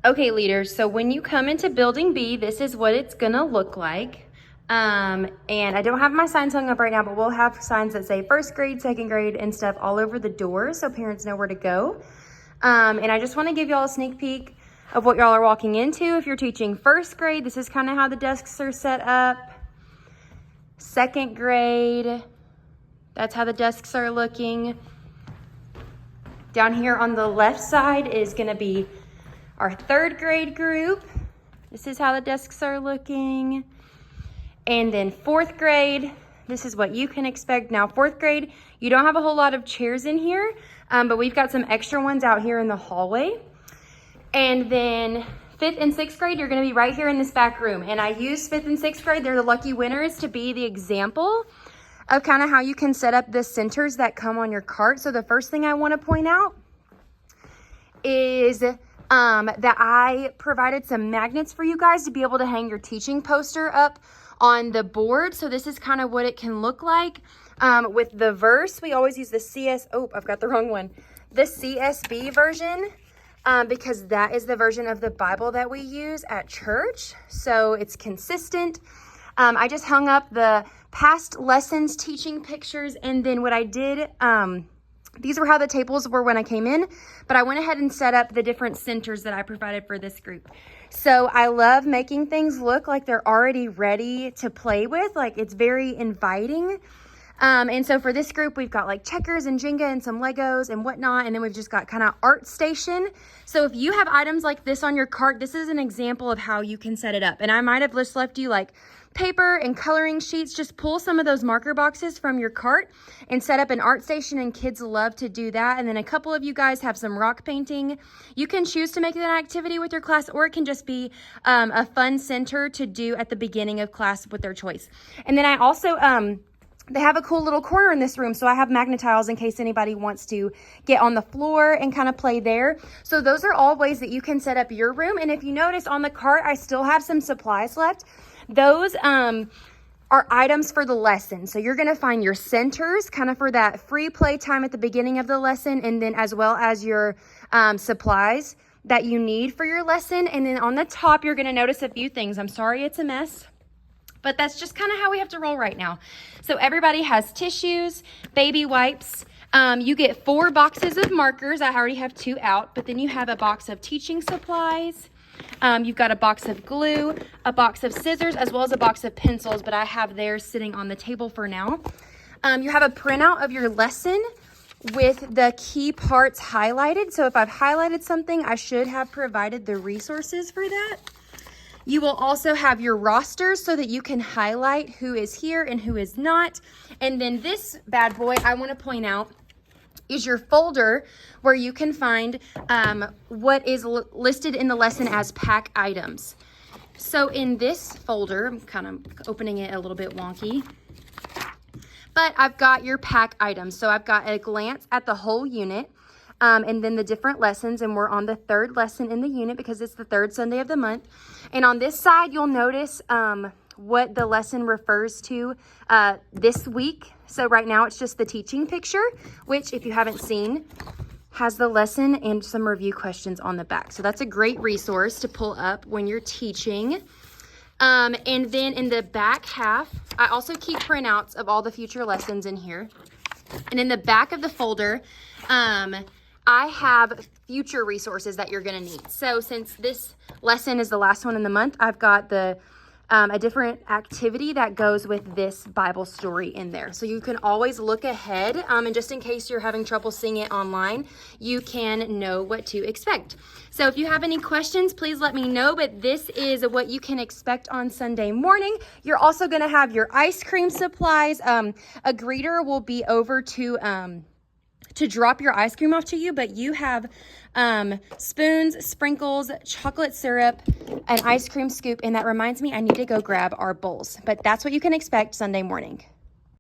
Okay, leaders, so when you come into building B, this is what it's gonna look like. And I don't have my signs hung up right now, but we'll have signs that say first grade, second grade, and stuff all over the doors so parents know where to go. And I just wanna give y'all a sneak peek of what y'all are walking into. If you're teaching first grade, this is kind of how the desks are set up. Second grade, that's how the desks are looking. Down here on the left side is gonna be our third grade group. This is how the desks are looking. And then fourth grade, this is what you can expect. Now, fourth grade, you don't have a whole lot of chairs in here, but we've got some extra ones out here in the hallway. And then fifth and sixth grade, you're gonna be right here in this back room. And I use fifth and sixth grade, they're the lucky winners, to be the example of kind of how you can set up the centers that come on your cart. So the first thing I wanna point out is that I provided some magnets for you guys to be able to hang your teaching poster up on the board. So this is kind of what it can look like. With the verse, we always use the the CSB version, because that is the version of the Bible that we use at church. So it's consistent. I just hung up the past lessons teaching pictures, and then what I did, these were how the tables were when I came in, but I went ahead and set up the different centers that I provided for this group. So I love making things look like they're already ready to play with, like it's very inviting. And so for this group, we've got like checkers and Jenga and some Legos and whatnot. And then we've just got kind of art station. So if you have items like this on your cart, this is an example of how you can set it up. And I might have just left you like paper and coloring sheets. Just pull some of those marker boxes from your cart and set up an art station, and kids love to do that. And then a couple of you guys have some rock painting. You can choose to make it an activity with your class, or it can just be a fun center to do at the beginning of class with their choice. And then I also, they have a cool little corner in this room, so I have magnetiles in case anybody wants to get on the floor and kind of play there. So those are all ways that you can set up your room. And if you notice on the cart, I still have some supplies left. Those are items for the lesson. So you're gonna find your centers kind of for that free play time at the beginning of the lesson, and then as well as your supplies that you need for your lesson. And then on the top, you're gonna notice a few things. I'm sorry it's a mess, but that's just kind of how we have to roll right now. So everybody has tissues, baby wipes. You get 4 boxes of markers. I already have 2 out, but then you have a box of teaching supplies. You've got a box of glue, a box of scissors, as well as a box of pencils, but I have theirs sitting on the table for now. You have a printout of your lesson with the key parts highlighted. So if I've highlighted something, I should have provided the resources for that. You will also have your rosters so that you can highlight who is here and who is not. And then this bad boy, I want to point out, is your folder where you can find what is listed in the lesson as pack items. So in this folder, I'm kind of opening it a little bit wonky, but I've got your pack items. So I've got a glance at the whole unit. And then the different lessons, and we're on the 3rd lesson in the unit because it's the 3rd Sunday of the month. And on this side, you'll notice what the lesson refers to this week. So right now it's just the teaching picture, which if you haven't seen, has the lesson and some review questions on the back. So that's a great resource to pull up when you're teaching. And then in the back half, I also keep printouts of all the future lessons in here. And in the back of the folder, I have future resources that you're going to need. So since this lesson is the last one in the month, I've got a different activity that goes with this Bible story in there. So you can always look ahead, and just in case you're having trouble seeing it online, you can know what to expect. So if you have any questions, please let me know, but this is what you can expect on Sunday morning. You're also going to have your ice cream supplies. A greeter will be over to drop your ice cream off to you, but you have spoons, sprinkles, chocolate syrup, an ice cream scoop, and that reminds me I need to go grab our bowls. But that's what you can expect Sunday morning.